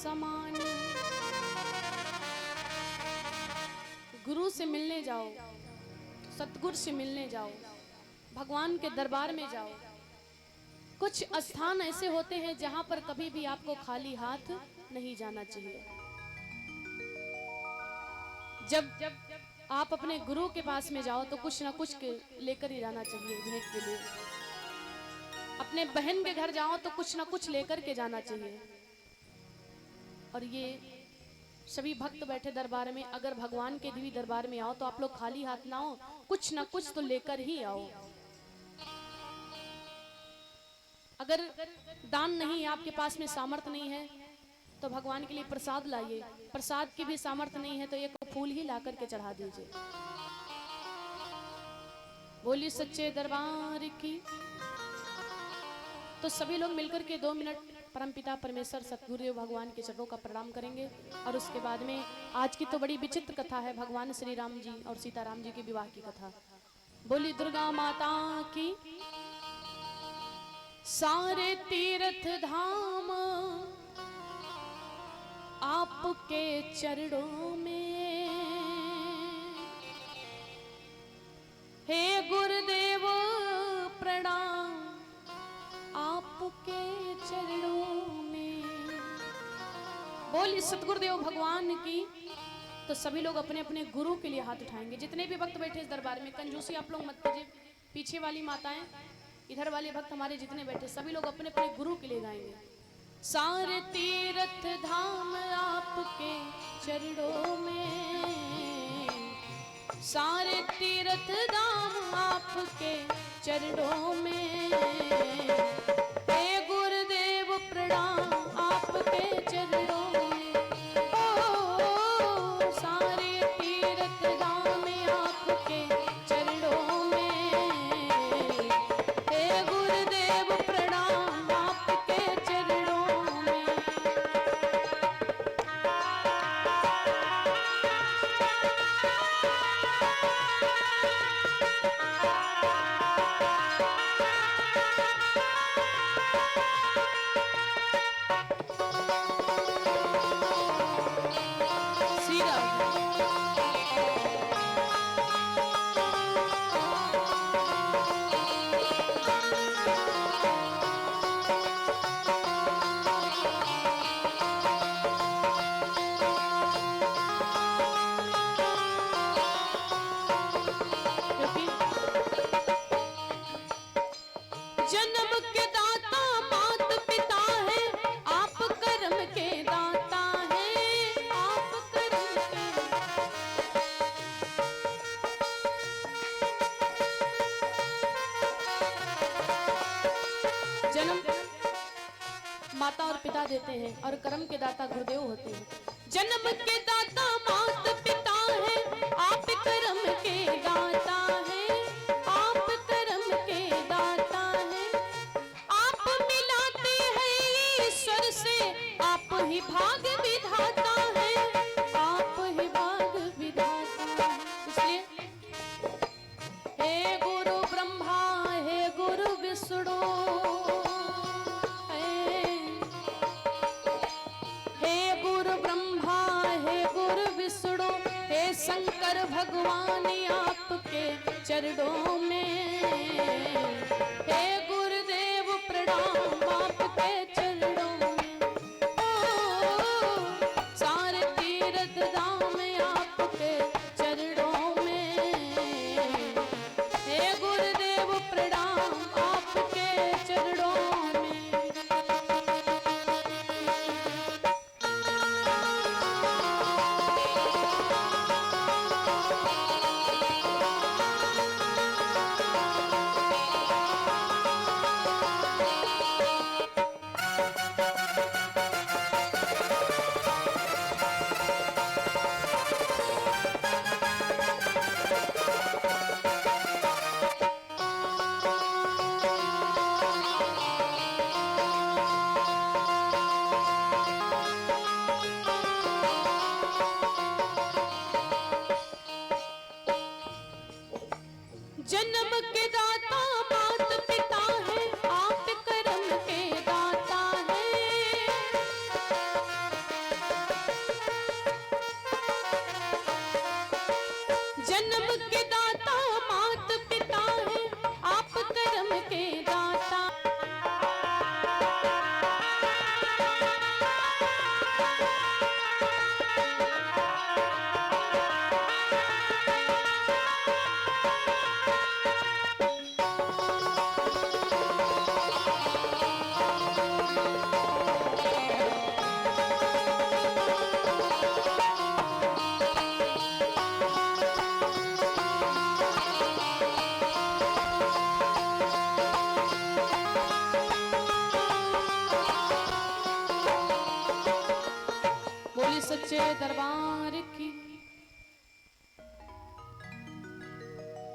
समान। गुरु से मिलने जाओ, सतगुरु से मिलने जाओ, भगवान के दरबार में जाओ। कुछ स्थान ऐसे होते हैं जहां पर कभी भी आपको खाली हाथ नहीं जाना चाहिए। जब आप अपने गुरु के पास में जाओ तो कुछ ना कुछ लेकर ही जाना चाहिए भेंट के लिए। अपने बहन के घर जाओ तो कुछ ना कुछ लेकर के जाना चाहिए। और ये सभी भक्त बैठे दरबार में, अगर भगवान के दिव्य दरबार में आओ तो आप लोग खाली हाथ ना आओ, कुछ ना कुछ तो लेकर ही आओ। अगर दान नहीं है, आपके पास में सामर्थ्य नहीं है, तो भगवान के लिए प्रसाद लाइए। प्रसाद की भी सामर्थ्य नहीं है तो एक फूल ही ला करके चढ़ा दीजिए। बोलिए सच्चे दरबार की। तो सभी लोग मिलकर के 2 मिनट परमपिता परमेश्वर सतगुरुदेव भगवान के चरणों का प्रणाम करेंगे। और उसके बाद में आज की तो बड़ी विचित्र कथा है, भगवान श्री राम जी और सीताराम जी के विवाह की कथा। बोली दुर्गा माता की। सारे तीर्थ धाम आपके चरणों में, हे गुरुदेव प्रणाम आपके चरणों में। बोली सतगुरुदेव भगवान की। तो सभी लोग अपने अपने गुरु के लिए हाथ उठाएंगे। जितने भी भक्त बैठे इस दरबार में, कंजूसी आप लोग मत कीजिए। पीछे वाली माताएं, इधर वाले भक्त हमारे जितने बैठे, सभी लोग अपने अपने गुरु के लिए गाएंगे। सारे तीर्थ धाम आपके चरणों में, सारे तीर्थ धाम आपके चरणों में, हे गुरुदेव प्रणाम आपके चरणों में। ओ सारे तीर्थ धाम आपके चरणों में, हे गुरुदेव प्रणाम आपके चरणों में। जन्म के दाता मात पिता है, आप कर्म के दाता हैं, आप कर्म के। जन्म माता और पिता देते हैं और कर्म के दाता गुरुदेव होते हैं। जन्म के दाता मात पिता है, आप कर्म के दाता हैं, आप कर्म के दाता हैं। आप मिलाते हैं ईश्वर से, आप ही भाग विधाता है, आप ही भाग विधाता है। इसलिए हे गुरु ब्रह्मा, हे गुरु विष्णु, हे गुरु ब्रह्मा, हे गुरु विष्णु, हे शंकर भगवान आपके चरणों में, हे गुरुदेव प्रणाम आपके चरणों में। ओ सारे तीर्थ धाम आपके चरणों में, हे गुरुदेव प्रणाम आपके चरणों में। बोली सच्चे दरबार की।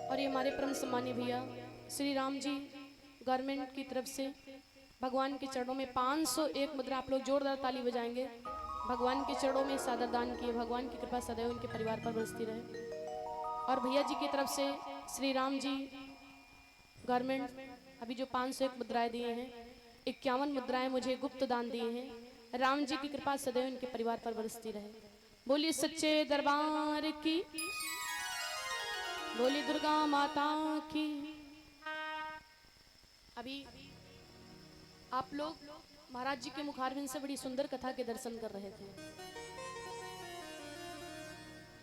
और ये हमारे परम सम्मानीय भैया श्री राम जी गवर्नमेंट की तरफ से भगवान के चरणों में 501 मुद्रा, आप लोग जोरदार ताली बजाएंगे, भगवान के चरणों में सादर दान किए। भगवान की कृपा सदैव उनके परिवार पर बरसती रहे। और भैया जी की तरफ से श्री राम जी गवर्नमेंट अभी जो 501 मुद्राएं दिए हैं, 51 मुद्राएं मुझे गुप्त दान दिए हैं। राम जी की कृपा सदैव उनके परिवार पर बरसती रहे। बोलिए सच्चे दरबार की, बोली दुर्गा माता की। अभी आप लोग महाराज जी के मुखारबिंद से बड़ी सुंदर कथा के दर्शन कर रहे थे।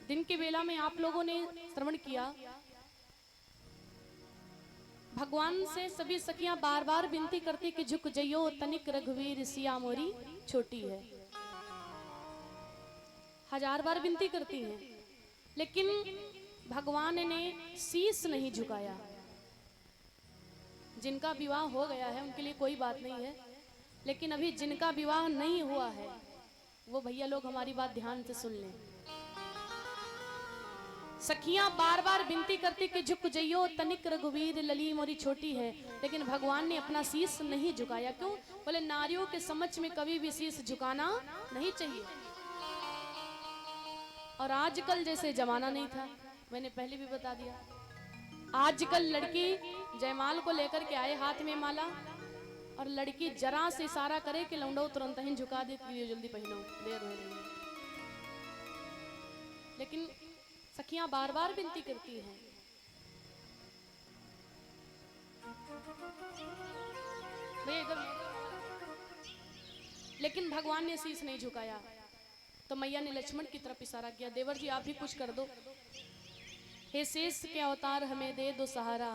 दिन की बेला में आप लोगों ने श्रवण किया, भगवान से सभी सखियां बार बार विनती करती कि झुक जइयो तनिक रघुवीर सिया मोरी छोटी है। हजार बार विनती करती हैं, लेकिन भगवान ने शीश नहीं झुकाया। जिनका विवाह हो गया है उनके लिए कोई बात नहीं है, लेकिन अभी जिनका विवाह नहीं हुआ है वो भैया लोग हमारी बात ध्यान से सुन लें। सखियां बार बार विनती करती कि झुक जइयो तनिक रघुवीर लली मोरी छोटी है, लेकिन भगवान ने अपना शीश नहीं झुकाया। क्यों? बोले नारियों के समक्ष में कभी भी शीश झुकाना नहीं चाहिए। और आजकल जैसे जमाना नहीं था, मैंने पहले भी बता दिया, आजकल लड़की जयमाल को लेकर के आए हाथ में माला, और लड़की जरा से इशारा करे कि लौंडो तुरंत ही झुका देती है, जल्दी पहनो, देर हो रही है। लेकिन सखियां बार बार विनती करती हैं। लेकिन भगवान ने शीश नहीं झुकाया। तो मैया ने लक्ष्मण की तरफ इशारा किया, देवर जी आप भी कुछ कर दो, हे शेष के अवतार हमें दे दो सहारा,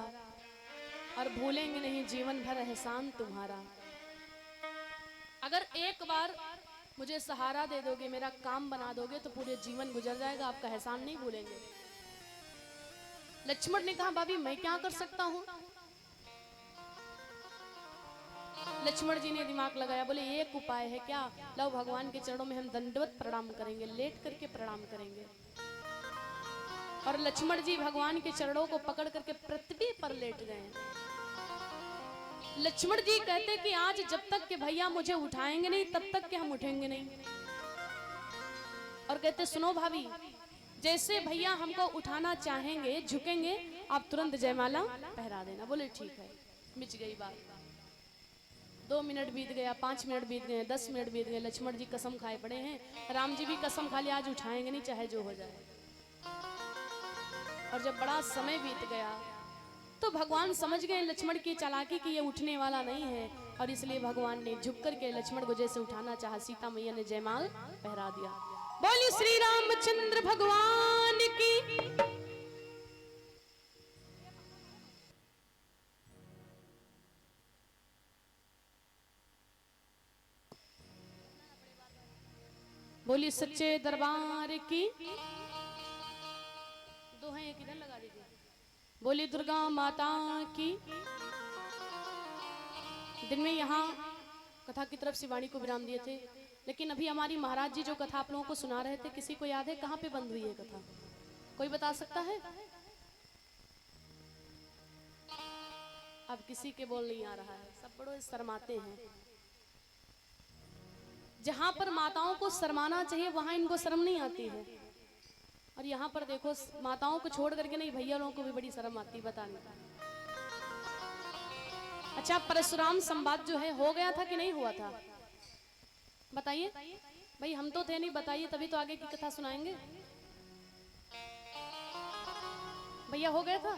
और भूलेंगे नहीं जीवन भर एहसान तुम्हारा। अगर एक बार मुझे सहारा दे दोगे, मेरा काम बना दोगे, तो पूरे जीवन गुजर जाएगा, आपका एहसान नहीं भूलेंगे। लक्ष्मण ने कहा भाभी मैं क्या कर सकता हूं? लक्ष्मण जी ने दिमाग लगाया, बोले एक उपाय है क्या? लो भगवान के चरणों में हम दंडवत प्रणाम करेंगे, लेट करके प्रणाम करेंगे। और लक्ष्मण जी भगवान के चरणों को पकड़ करके पृथ्वी पर लेट गए। लक्ष्मण जी कहते कि आज जब तक के भैया मुझे उठाएंगे नहीं तब तक के हम उठेंगे नहीं। और कहते सुनो भाभी, जैसे भैया हमको उठाना चाहेंगे, झुकेंगे, आप तुरंत जयमाला पहरा देना। बोले ठीक है। मिच गई बात। 2 मिनट बीत गया, 5 मिनट बीत गए, 10 मिनट बीत गए। लक्ष्मण जी कसम खाए पड़े हैं, राम जी भी कसम खा लिया आज उठाएंगे नहीं चाहे जो हो जाए। और जब बड़ा समय बीत गया तो भगवान समझ गए लक्ष्मण की चालाकी कि ये उठने वाला नहीं है, और इसलिए भगवान ने झुक करके लक्ष्मण को जैसे उठाना चाहा, सीता मैया ने जयमाल पहरा दिया। बोली श्री रामचंद्र भगवान की। बोली सच्चे दरबार की। दोहें एक इधर लगा दीजिए। बोली दुर्गा माता की। दिन में यहाँ कथा की तरफ से वाणी को विराम दिए थे, लेकिन अभी हमारी महाराज जी जो कथा आप लोगों को सुना रहे थे, किसी को याद है कहाँ पे बंद हुई है कथा? कोई बता सकता है? अब किसी के बोल नहीं आ रहा है, सब बड़े शर्माते हैं। जहां पर माताओं को शर्माना चाहिए वहां इनको शर्म नहीं आती है, और यहाँ पर देखो माताओं को छोड़ करके नहीं भैया लोगों को भी बड़ी शर्म आती बताने। अच्छा, परशुराम संवाद जो है हो गया था कि नहीं हुआ था? बताइए भाई, हम तो थे नहीं, बताइए तभी तो आगे की कथा सुनाएंगे। भैया हो गया था,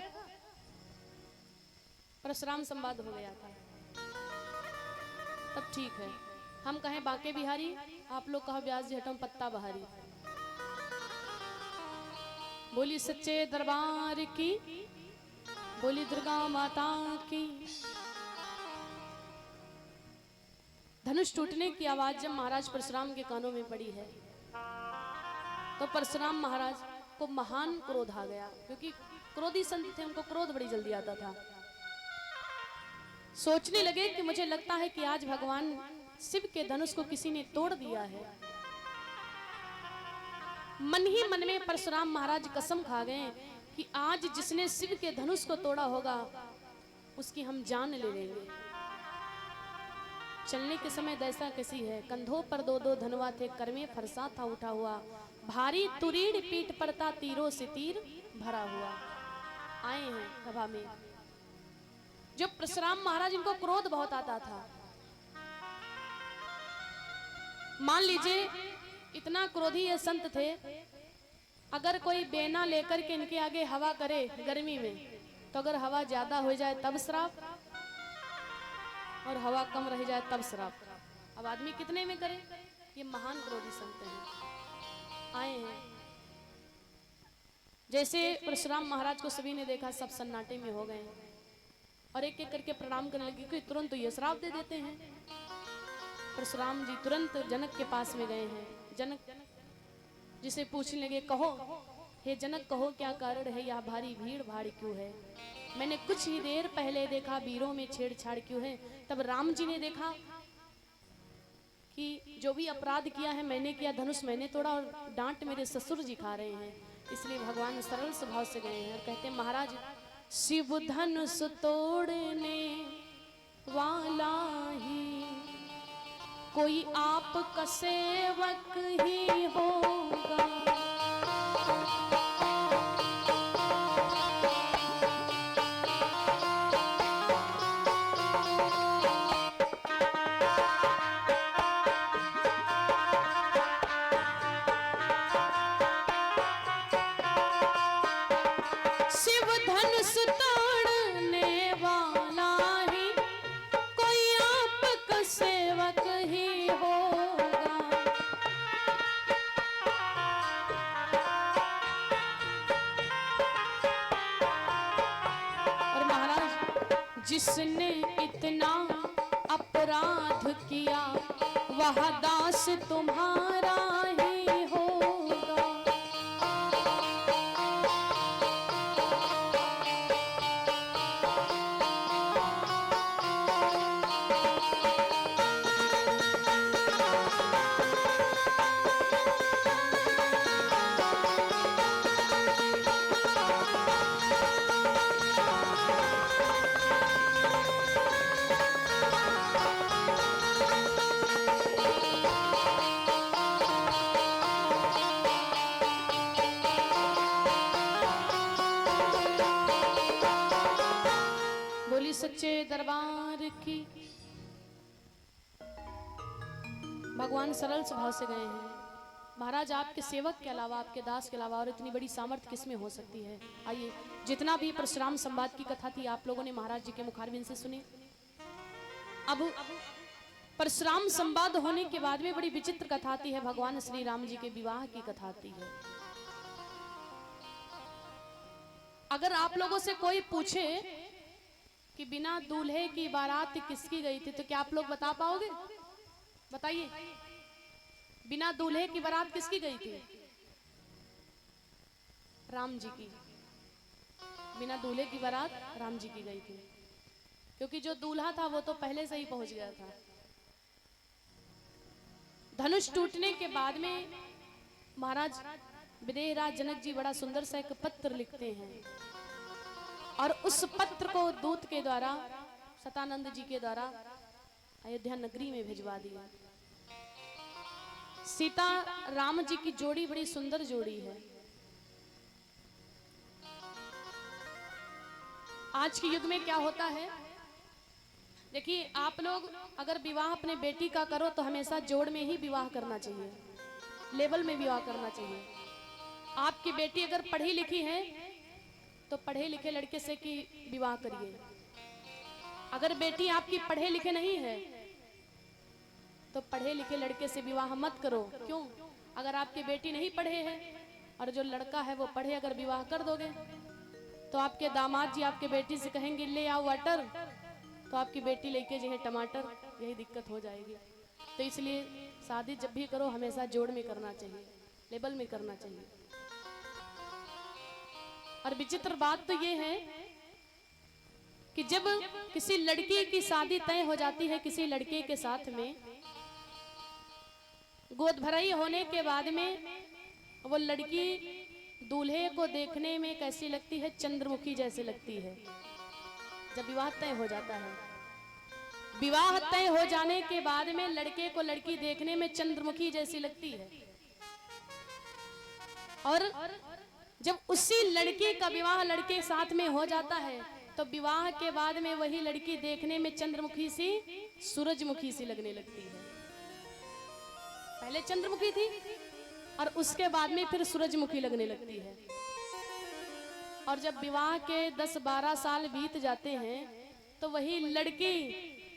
परशुराम संवाद हो गया था, तब ठीक है। हम कहें बांके बिहारी, आप लोग कहो व्यास जी हटम पत्ता बहारी। बोली सच्चे दरबार की। बोली दुर्गा माता की। धनुष टूटने की आवाज जब महाराज परशुराम के कानों में पड़ी है तो परशुराम महाराज को महान क्रोध आ गया, क्योंकि क्रोधी संत थे, उनको क्रोध बड़ी जल्दी आता था। सोचने लगे कि मुझे लगता है कि आज भगवान शिव के धनुष को किसी ने तोड़ दिया है। मन ही मन में परशुराम महाराज कसम खा गए कि आज जिसने शिव के धनुष को तोड़ा होगा उसकी हम जान ले लेंगे। चलने के समय दैसा कैसी है, कंधों पर दो दो धनुआ थे, कर में फरसा था उठा हुआ, भारी तुरीड़ पीठ पर था, तीरों से तीर भरा हुआ। आए हैं सभा में। जो परशुराम महाराज, इनको क्रोध बहुत आता था। मान लीजिए इतना क्रोधी ये संत थे, अगर कोई बेना लेकर के इनके आगे हवा करे गर्मी में, तो अगर हवा ज्यादा हो जाए तब श्राप, और हवा कम रह जाए तब श्राप। अब आदमी कितने में करे? ये महान क्रोधी संत हैं, आए हैं। जैसे परशुराम महाराज को सभी ने देखा, सब सन्नाटे में हो गए और एक एक करके प्रणाम करने लगे कि तुरंत तो ये श्राप दे देते हैं। परशुराम जी तुरंत जनक के पास में गए हैं। जनक जिसे पूछने लगे, कहो हे जनक, कहो क्या कारण है, यह भारी भीड़ भाड़ क्यों है? मैंने कुछ ही देर पहले देखा वीरों में छेड़छाड़ क्यों है? तब राम जी ने देखा कि जो भी अपराध किया है मैंने किया, धनुष मैंने तोड़ा और डांट मेरे ससुर जी खा रहे हैं, इसलिए भगवान सरल स्वभाव से गए हैं और कहते हैं, महाराज शिव धनुष तोड़ने वाला ही कोई आपका सेवक ही होगा। शिव धनुष तोड़ने वाला ही कोई आपका सेवक ही होगा। और महाराज जिसने इतना अपराध किया वह दास तुम्हारा ही होगा। बोली सच्चे दरबार की। भगवान सरल स्वभाव से गए हैं। महाराज आपके सेवक के अलावा, आपके दास के अलावा और इतनी बड़ी सामर्थ्य किसमें हो सकती है? आइए, जितना भी परशुराम संवाद की कथा थी आप लोगों ने महाराज जी के मुखारबिंद से सुनी। अब परशुराम संवाद होने के बाद में बड़ी विचित्र कथा आती है, भगवान श्री राम जी के विवाह की कथा आती है। अगर आप लोगों से कोई पूछे कि बिना दूल्हे की बारात किसकी गई थी, तो क्या आप लोग बता पाओगे? बताइए, बिना दूल्हे की बारात किसकी गई थी? राम जी की। बिना दूल्हे की बारात राम जी की गई थी, क्योंकि जो दूल्हा था वो तो पहले से ही पहुंच गया था। धनुष टूटने के बाद में महाराज विदेहराज जनक जी बड़ा सुंदर सा एक पत्र लिखते हैं और उस पत्र को दूत के द्वारा, सतानंद जी के द्वारा अयोध्या नगरी में भिजवा दिया। सीता राम जी की जोड़ी बड़ी सुंदर जोड़ी है। आज के युग में क्या होता है, देखिए आप लोग अगर विवाह अपने बेटी का करो तो हमेशा जोड़ में ही विवाह करना चाहिए, लेवल में विवाह करना चाहिए। आपकी बेटी अगर पढ़ी लिखी है तो पढ़े लिखे लड़के से की विवाह करिए। अगर बेटी आपकी पढ़े लिखे नहीं है तो पढ़े लिखे लड़के से विवाह मत करो। क्यों? अगर आपकी बेटी नहीं पढ़े है और जो लड़का है वो पढ़े, अगर विवाह कर दोगे तो आपके दामाद जी आपके बेटी से कहेंगे ले आओ वाटर, तो आपकी बेटी लेके जो है टमाटर, यही दिक्कत हो जाएगी। तो इसलिए शादी जब भी करो हमेशा जोड़ में करना चाहिए, लेवल में करना चाहिए। और विचित्र बात तो ये है कि जब किसी लड़की की शादी तय हो जाती है किसी लड़के के साथ में, गोद भराई होने के बाद में वो लड़की दूल्हे को देखने में कैसी लगती है? चंद्रमुखी जैसे लगती है। जब विवाह तय हो जाता है, विवाह तय हो जाने के बाद में लड़के को लड़की देखने में चंद्रमुखी जैसी लगती है, और जब उसी लड़की का विवाह लड़के साथ में हो जाता है तो विवाह के बाद में वही लड़की देखने में चंद्रमुखी सी, सूरजमुखी सी लगने लगती है। पहले चंद्रमुखी थी और उसके बाद में फिर सूरजमुखी लगने लगती है। और जब विवाह के 10-12 साल बीत जाते हैं तो वही लड़की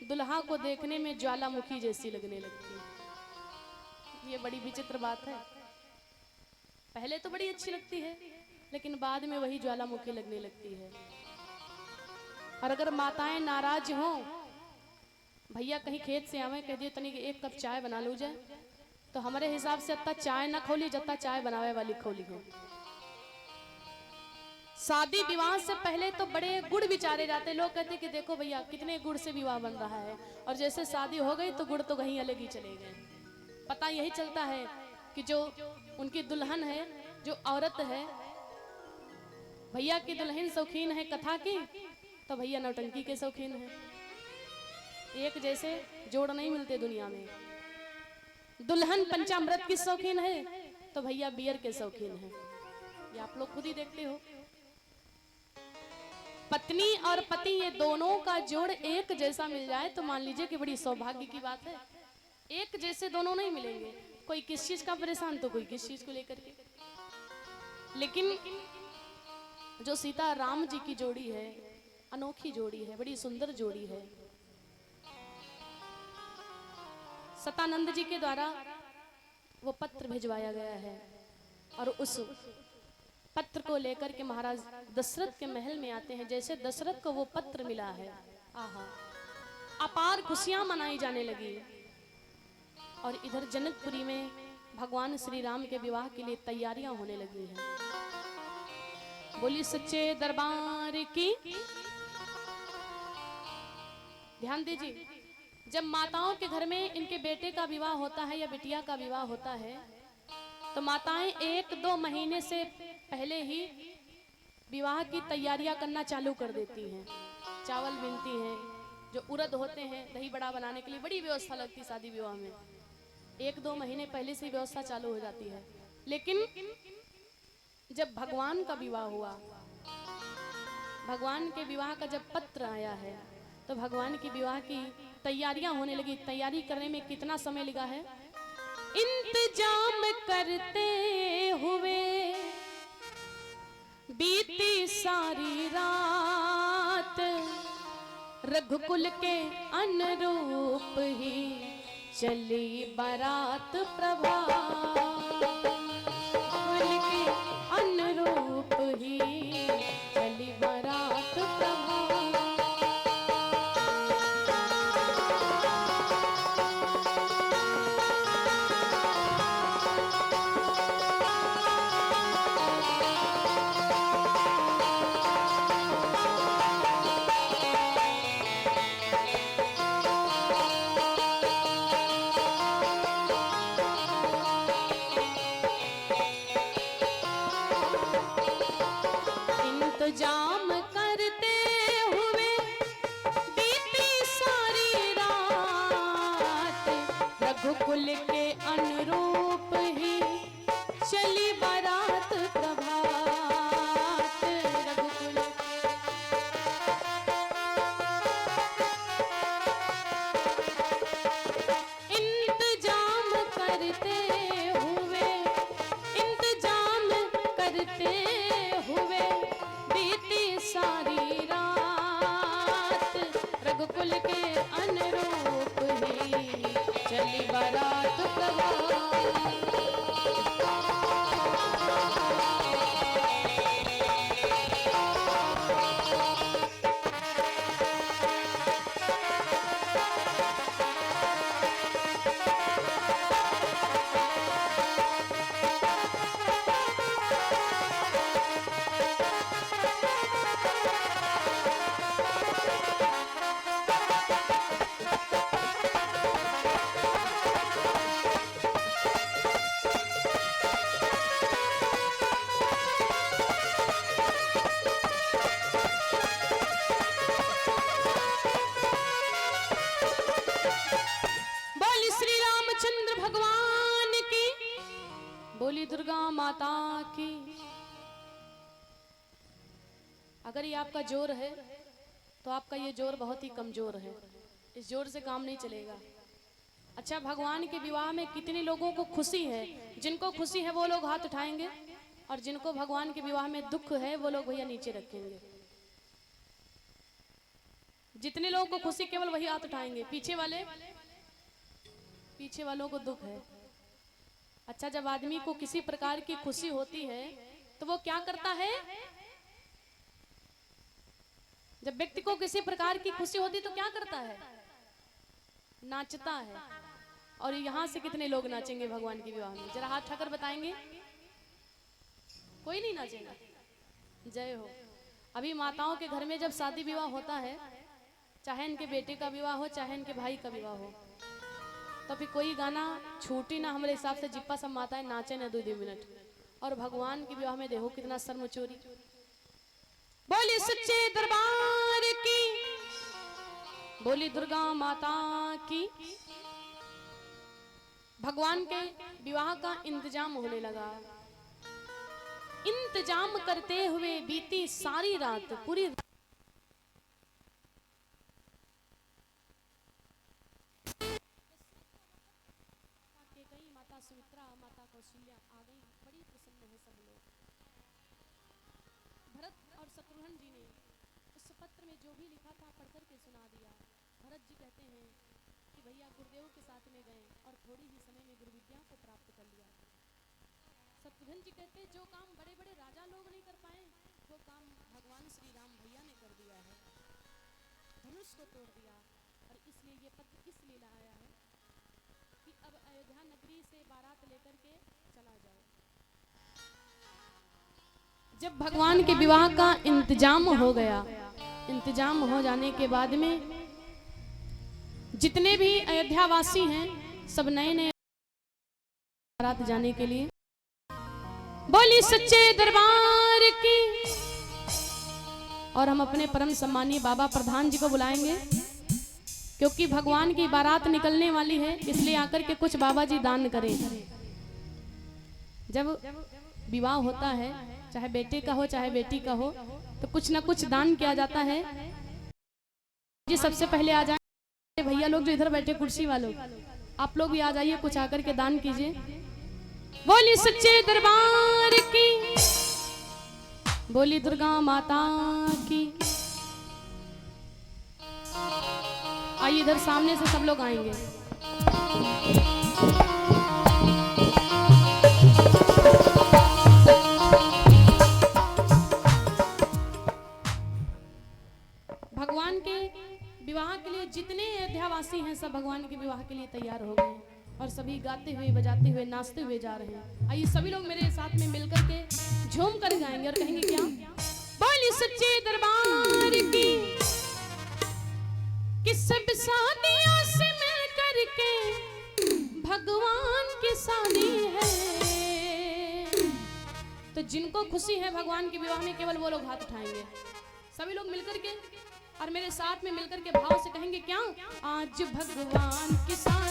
दुल्हा को देखने में ज्वालामुखी जैसी लगने लगती है। ये बड़ी विचित्र बात है। पहले तो बड़ी अच्छी लगती है, लेकिन बाद में वही ज्वालामुखी लगने लगती है। और अगर माताएं नाराज हों, भैया कहीं खेत से आवे, कह दिए तनी एक कप चाय बना लो जाए, तो हमारे हिसाब से अत्ता चाय ना खोली जत्ता चाय बनावे वाली खोली हो। शादी विवाह से पहले तो बड़े गुड़ विचारे जाते। लोग कहते कि देखो भैया कितने गुड़ से विवाह बन रहा है, और जैसे शादी हो गई तो गुड़ तो कहीं अलग ही चले गए। पता यही चलता है कि जो उनकी दुल्हन है, जो औरत है, भैया की दुल्हन शौकीन है कथा की, तो भैया नौटंकी के शौकीन है। एक जैसे जोड़ नहीं मिलते दुनिया में। दुल्हन पंचामृत की शौकीन है तो भैया बियर के शौकीन है। ये आप लोग खुद ही देखते हो। पत्नी और पति ये दोनों का जोड़ एक जैसा मिल जाए तो मान लीजिए कि बड़ी सौभाग्य की बात है। एक जैसे दोनों नहीं मिलेंगे, कोई किस चीज का परेशान तो कोई किस चीज को लेकर के। लेकिन जो सीता राम जी की जोड़ी है, अनोखी जोड़ी है, बड़ी सुंदर जोड़ी है। सतानंद जी के द्वारा वो पत्र भिजवाया गया है, और उस पत्र को लेकर के महाराज दशरथ के महल में आते हैं। जैसे दशरथ को वो पत्र मिला है, आहा, अपार खुशियां मनाई जाने लगी। और इधर जनकपुरी में भगवान श्री राम के विवाह के लिए तैयारियां होने लगी हैं। बोली सच्चे दरबार की। ध्यान दीजिए, जब माताओं के घर में इनके बेटे का विवाह होता है या बिटिया का विवाह होता है, तो माताएं 1-2 महीने से पहले ही विवाह की तैयारियां करना चालू कर देती हैं। चावल बीनती हैं, जो उड़द होते हैं दही बड़ा बनाने के लिए बड़ी व्यवस्था लगती है शादी विवाह में। 1-2 महीने पहले से ही व्यवस्था चालू हो जाती है। लेकिन जब भगवान का विवाह हुआ, भगवान के विवाह का जब पत्र आया है, तो भगवान की विवाह की तैयारियां होने लगी। तैयारी करने में कितना समय लगा है? इंतजाम करते हुए बीती सारी रात, रघुकुल के अनुरूप ही चली बारात प्रभात, रघुकुल के अनुरूप ही चली बारात प्रभात। इंतजाम करते हुए बीती सारी रात, रघुकुल के अनुरूप ही चली बारात प्रभात, रघुकुल। इंतजाम करते हुए, इंतजाम करते हुए बीती सारी रात, रघुकुल के अनुरूप ही चली बारात प्रभात। भगवान की, बोली दुर्गा माता की। अगर ये आपका जोर है तो आपका ये जोर बहुत ही कमजोर है, इस जोर से काम नहीं चलेगा। अच्छा, भगवान के विवाह में कितने लोगों को खुशी है? जिनको खुशी है वो लोग हाथ उठाएंगे, और जिनको भगवान के विवाह में दुख है वो लोग भैया नीचे रखेंगे। जितने लोगों को खुशी केवल वही हाथ उठाएंगे, पीछे वालों को दुख है। अच्छा, जब आदमी को किसी प्रकार की खुशी होती है तो वो क्या करता है? जब व्यक्ति को किसी प्रकार की खुशी होती है तो क्या करता है? नाचता है। और यहां से कितने लोग नाचेंगे भगवान के विवाह में? जरा हाथ उठाकर बताएंगे। कोई नहीं नाचेगा। जय हो। अभी माताओं के घर में जब शादी विवाह होता है, चाहे इनके बेटे का विवाह हो चाहे इनके भाई का विवाह हो, तो फिर कोई गाना छूटी ना हमारे हिसाब से, जिप्पा सब माताएं नाचे ना 2 मिनट। और भगवान के विवाह में देखो कितना शर्म चोरी। बोली सच्चे दरबार की, बोली दुर्गा माता की। भगवान के विवाह का इंतजाम होने लगा। इंतजाम करते हुए बीती सारी रात, पूरी माता सुमित्रा, माता कौशल्या आ गई। बड़ी प्रसन्न है सब लोग। भरत और शत्रुघ्न जी ने उस पत्र में जो भी लिखा था पढ़ करके सुना दिया। भरत जी कहते हैं कि भैया गुरुदेव के साथ में गए और थोड़ी ही समय में गुरु विद्या को प्राप्त कर लिया। शत्रुघ्न जी कहते जो काम बड़े बड़े राजा लोग नहीं कर पाए वो काम भगवान श्री राम भैया ने कर दिया है, धनुष को तोड़ दिया। और इसलिए ये पत्र इसलिए लाया है कि अब अयोध्या नगरी से बारात लेकर के चला जाओ। जब भगवान के विवाह का इंतजाम हो गया, इंतजाम हो जाने के बाद में जितने भी अयोध्या वासी हैं सब नए नए बारात जाने के लिए। बोली सच्चे दरबार की। और हम अपने परम सम्मानीय बाबा प्रधान जी को बुलाएंगे, क्योंकि भगवान की बारात निकलने वाली है, इसलिए आकर के कुछ बाबा जी दान करें। जब विवाह होता है, चाहे बेटे का हो चाहे बेटी का हो, तो कुछ ना कुछ दान किया जाता है। जी सबसे पहले आ जाए भैया लोग जो इधर बैठे कुर्सी वालों, आप लोग भी आ जाइए, कुछ आकर के दान कीजिए। बोली सच्चे दरबार की, बोली दुर्गा माता की। आइए इधर सामने से सब लोग आएंगे। भगवान के विवाह के लिए जितने अयोध्यावासी हैं सब भगवान के विवाह के लिए तैयार हो गए और सभी गाते हुए बजाते हुए नाचते हुए जा रहे हैं। आइए सभी लोग मेरे साथ में मिलकर के झूम कर गाएंगे और कहेंगे क्या? बोली सच्चे दरबार की, कि सब शादियों से मिल करके भगवान की शादी है। तो जिनको खुशी है भगवान के विवाह में केवल वो लोग हाथ उठाएंगे। सभी लोग मिलकर के और मेरे साथ में मिलकर के भाव से कहेंगे क्या? आज भगवान की शादी